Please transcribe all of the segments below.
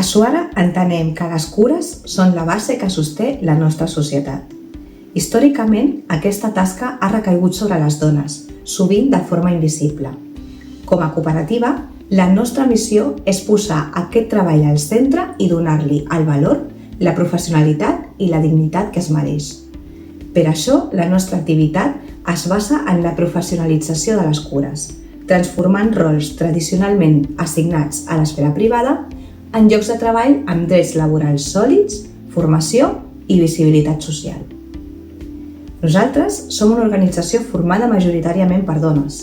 A Suara entenem que les cures són la base que sosté la nostra societat. Històricament, aquesta tasca ha recaigut sobre les dones, sovint de forma invisible. Com a cooperativa, la nostra missió és posar aquest treball al centre i donar-li el valor, la professionalitat i la dignitat que es mereix. Per això, la nostra activitat es basa en la professionalització de les cures, transformant rols tradicionalment assignats a l'esfera privada en llocs de treball amb drets laborals sòlids, formació i visibilitat social. Nosaltres som una organització formada majoritàriament per dones.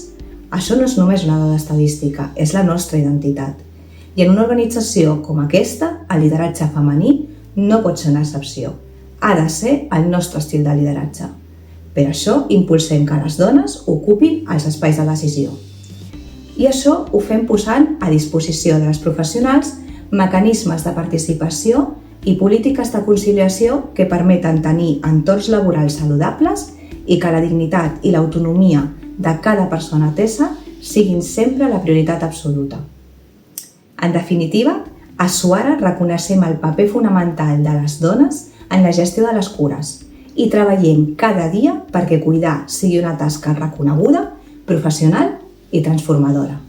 Això no és només una dada estadística, és la nostra identitat. I en una organització com aquesta, el lideratge femení no pot ser una excepció. Ha de ser el nostre estil de lideratge. Per això impulsem que les dones ocupin els espais de decisió. I això ho fem posant a disposició de les professionals mecanismes de participació i polítiques de conciliació que permeten tenir entorns laborals saludables i que la dignitat i l'autonomia de cada persona atesa siguin sempre la prioritat absoluta. En definitiva, a Suara reconeixem el paper fonamental de les dones en la gestió de les cures i treballem cada dia perquè cuidar sigui una tasca reconeguda, professional i transformadora.